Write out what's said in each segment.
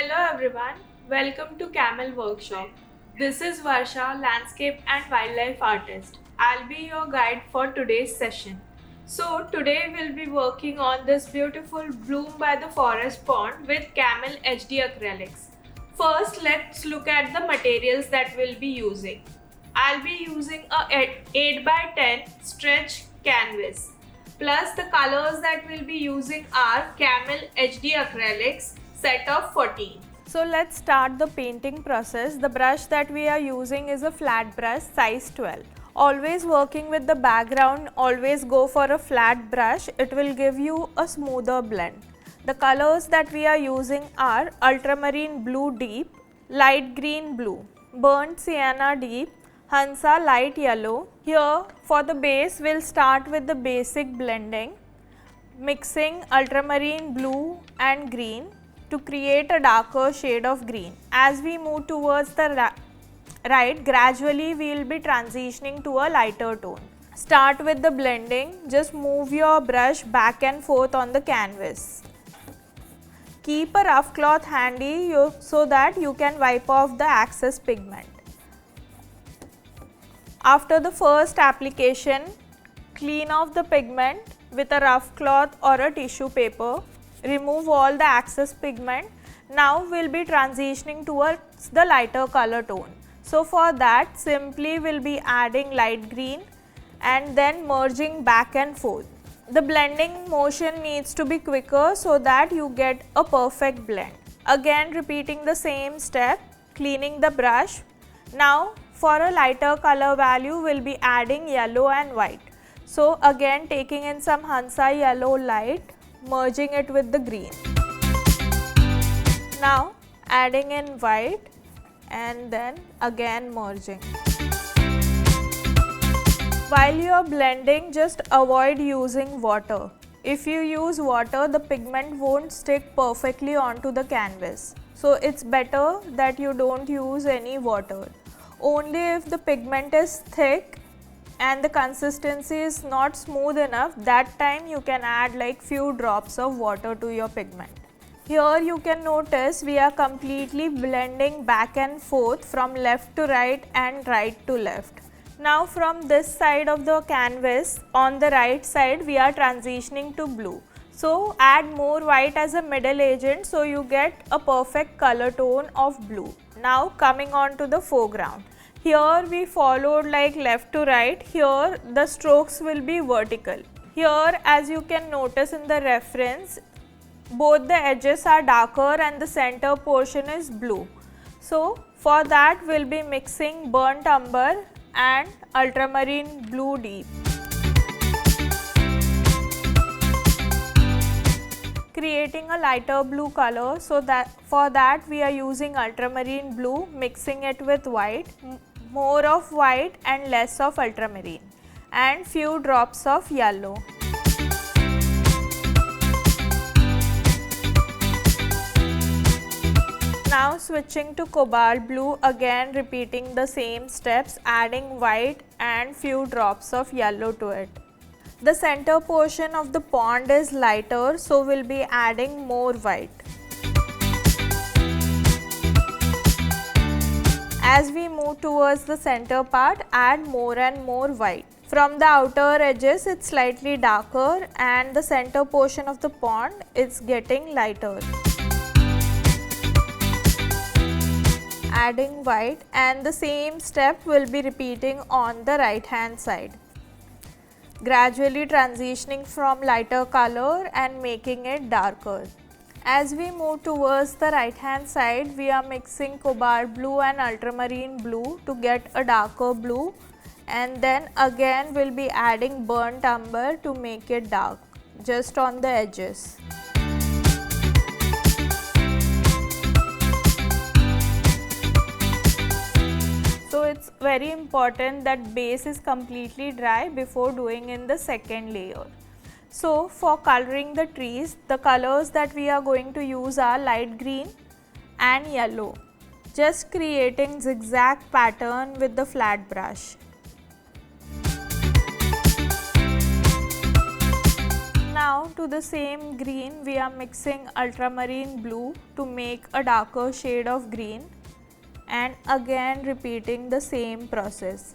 Hello everyone, welcome to Camel Workshop. This is Varsha, landscape and wildlife artist. I'll be your guide for today's session. So today we'll be working on this beautiful bloom by the forest pond with Camel HD Acrylics. First, let's look at the materials that we'll be using. I'll be using a 8 by 10 stretch canvas. Plus the colors that we'll be using are Camel HD Acrylics set of 14. So let's start the painting process. The brush that we are using is a flat brush size 12. Always working with the background, always go for a flat brush. It will give you a smoother blend. The colors that we are using are ultramarine blue deep, light green blue, burnt sienna deep, Hansa light yellow. Here for the base we'll start with the basic blending, mixing ultramarine blue and green to create a darker shade of green. As we move towards the right, gradually we will be transitioning to a lighter tone. Start with the blending, just move your brush back and forth on the canvas. Keep a rough cloth handy so that you can wipe off the excess pigment. After the first application, clean off the pigment with a rough cloth or a tissue paper. Remove all the excess pigment. Now we'll be transitioning towards the lighter color tone. So for that, simply we'll be adding light green and then merging back and forth. The blending motion needs to be quicker so that you get a perfect blend. Again repeating the same step, cleaning the brush. Now for a lighter color value, we'll be adding yellow and white. So again taking in some Hansa yellow light, merging it with the green. Now adding in white and then again merging. While you are blending, just avoid using water. If you use water, the pigment won't stick perfectly onto the canvas. So it's better that you don't use any water. Only if the pigment is thick and the consistency is not smooth enough, that time you can add like few drops of water to your pigment. Here you can notice we are completely blending back and forth from left to right and right to left. Now from this side of the canvas, on the right side we are transitioning to blue. So add more white as a middle agent so you get a perfect color tone of blue. Now coming on to the foreground. Here we followed like left to right. Here the strokes will be vertical. Here as you can notice in the reference, both the edges are darker and the center portion is blue. So for that we'll be mixing burnt umber and ultramarine blue deep. Creating a lighter blue color, so that for that we are using ultramarine blue, mixing it with white, more of white and less of ultramarine, and few drops of yellow. Now switching to cobalt blue, again repeating the same steps, adding white and few drops of yellow to it. The center portion of the pond is lighter, so we'll be adding more white. As we move towards the center part, add more and more white. From the outer edges, it's slightly darker and the center portion of the pond is getting lighter. Adding white, and the same step will be repeating on the right hand side. Gradually transitioning from lighter color and making it darker. As we move towards the right hand side, we are mixing cobalt blue and ultramarine blue to get a darker blue, and then again we'll be adding burnt umber to make it dark just on the edges. So it's very important that base is completely dry before doing in the second layer. So for coloring the trees, the colors that we are going to use are light green and yellow. Just creating zigzag pattern with the flat brush. Now to the same green we are mixing ultramarine blue to make a darker shade of green, and again repeating the same process.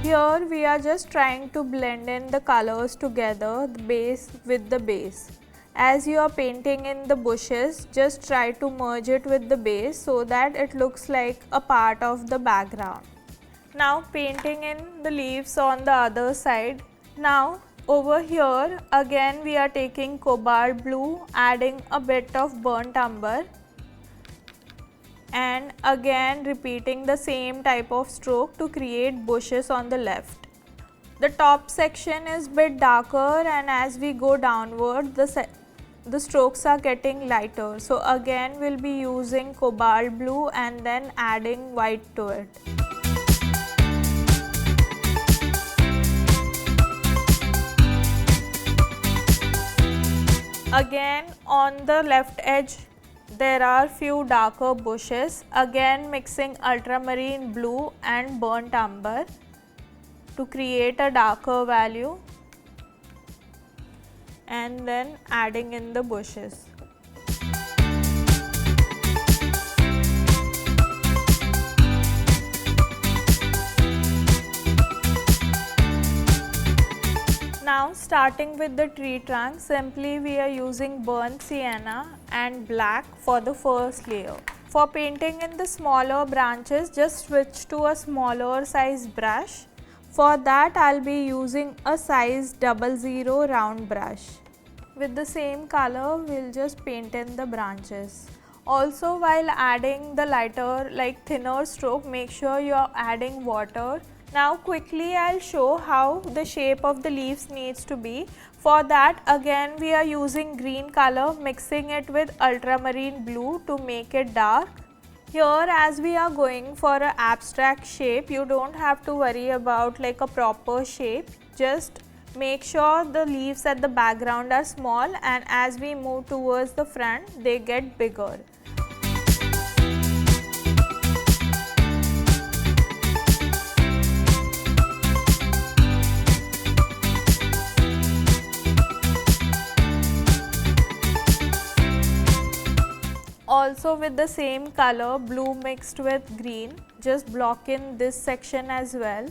Here we are just trying to blend in the colors together, the base with the base. As you are painting in the bushes, just try to merge it with the base so that it looks like a part of the background. Now painting in the leaves on the other side. Now over here again we are taking cobalt blue, adding a bit of burnt umber, and again repeating the same type of stroke to create bushes on the left. The top section is bit darker, and as we go downward the strokes are getting lighter. So again we'll be using cobalt blue and then adding white to it. Again on the left edge there are few darker bushes, again mixing ultramarine blue and burnt umber to create a darker value, and then adding in the bushes. Now starting with the tree trunk, simply we are using burnt sienna and black for the first layer. For painting in the smaller branches, just switch to a smaller size brush. For that I'll be using a size 00 round brush. With the same color we'll just paint in the branches. Also while adding the lighter like thinner stroke, make sure you are adding water. Now quickly I'll show how the shape of the leaves needs to be. For that again we are using green color, mixing it with ultramarine blue to make it dark. Here as we are going for an abstract shape, you don't have to worry about like a proper shape. Just make sure the leaves at the background are small, and as we move towards the front they get bigger. Also with the same color, blue mixed with green, just block in this section as well.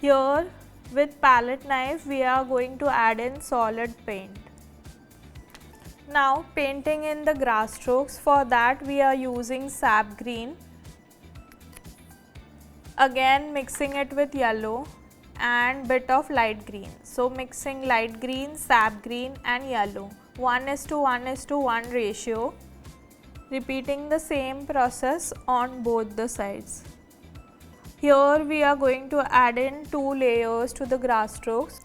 Here with palette knife we are going to add in solid paint. Now painting in the grass strokes, for that we are using sap green. Again mixing it with yellow and bit of light green. So mixing light green, sap green and yellow. 1:1:1 ratio, repeating the same process on both the sides. Here we are going to add in 2 layers to the grass strokes.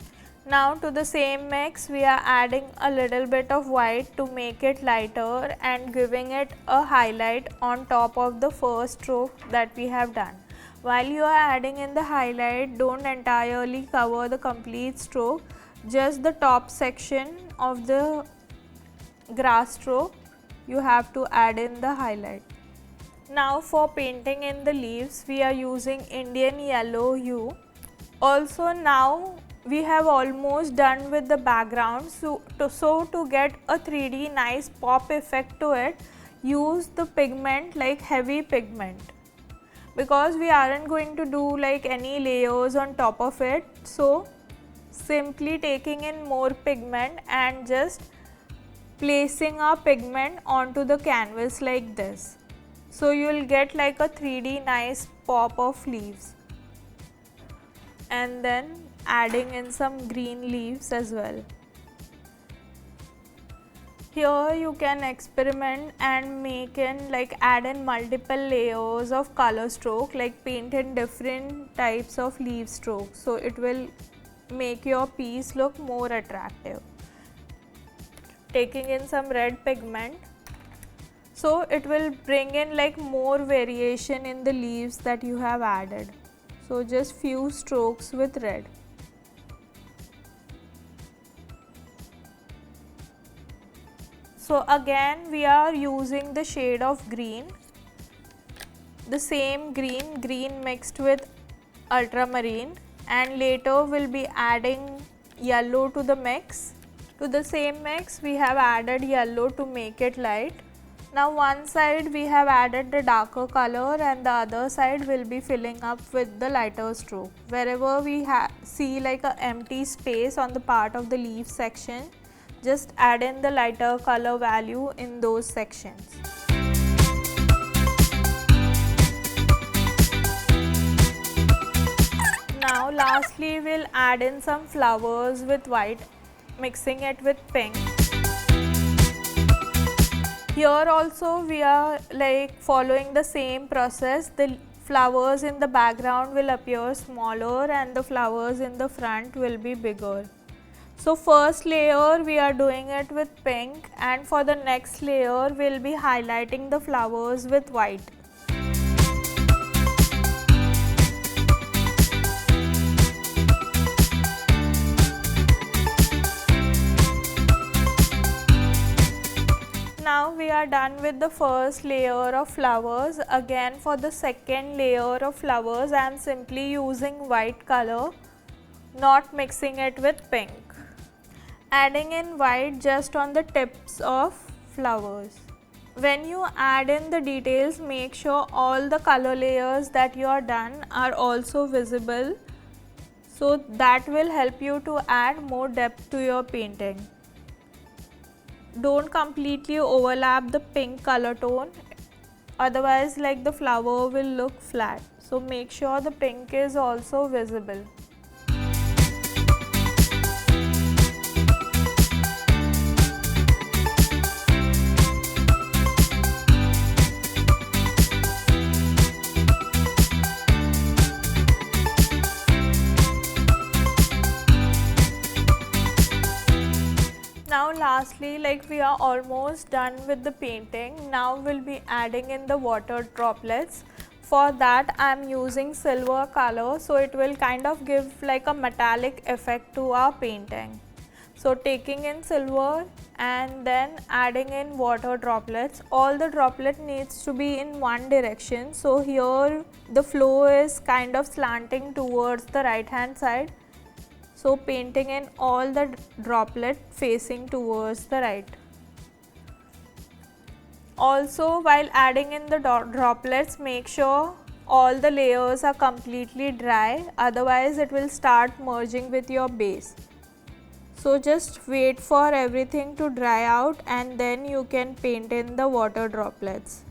Now to the same mix we are adding a little bit of white to make it lighter and giving it a highlight on top of the first stroke that we have done. While you are adding in the highlight, don't entirely cover the complete stroke, just the top section of the grass stroke you have to add in the highlight. Now for painting in the leaves we are using Indian yellow hue. Also now we have almost done with the background, so to get a 3D nice pop effect to it, use the pigment like heavy pigment, because we aren't going to do like any layers on top of it. So simply taking in more pigment and just placing our pigment onto the canvas like this. So you will get like a 3D nice pop of leaves, and then adding in some green leaves as well. Here you can experiment and make in like add in multiple layers of color stroke, like paint in different types of leaf strokes, so it will make your piece look more attractive. Taking in some red pigment, so it will bring in like more variation in the leaves that you have added. So just few strokes with red. So again we are using the shade of green. the same green mixed with ultramarine, and later we'll be adding yellow to the mix. To the same mix we have added yellow to make it light. Now one side we have added the darker color and the other side will be filling up with the lighter stroke. Wherever we see like a empty space on the part of the leaf section, just add in the lighter color value in those sections. Now lastly we'll add in some flowers with white, mixing it with pink. Here also we are like following the same process. The flowers in the background will appear smaller and the flowers in the front will be bigger. So first layer we are doing it with pink, and for the next layer we'll be highlighting the flowers with white. Now we are done with the first layer of flowers. Again for the second layer of flowers I am simply using white color, not mixing it with pink. Adding in white just on the tips of flowers. When you add in the details, make sure all the color layers that you are done are also visible, so that will help you to add more depth to your painting. Don't completely overlap the pink color tone, otherwise like the flower will look flat. So make sure the pink is also visible. Now lastly, like we are almost done with the painting. Now we'll be adding in the water droplets. For that I am using silver color, so it will kind of give like a metallic effect to our painting. So taking in silver and then adding in water droplets. All the droplet needs to be in one direction. So here the flow is kind of slanting towards the right hand side. So painting in all the droplet facing towards the right. Also while adding in the droplets, make sure all the layers are completely dry, otherwise it will start merging with your base. So just wait for everything to dry out and then you can paint in the water droplets.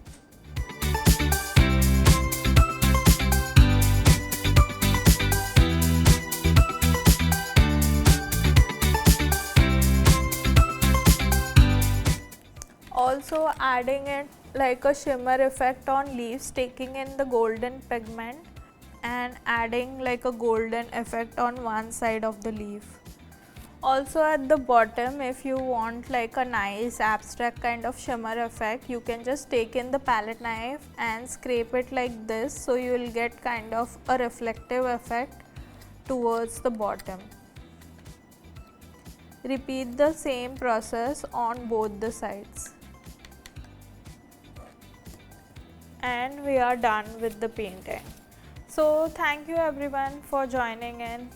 Also adding it like a shimmer effect on leaves, taking in the golden pigment and adding like a golden effect on one side of the leaf. Also at the bottom, if you want like a nice abstract kind of shimmer effect, you can just take in the palette knife and scrape it like this, so you will get kind of a reflective effect towards the bottom. Repeat the same process on both the sides. And we are done with the painting. So thank you everyone for joining in.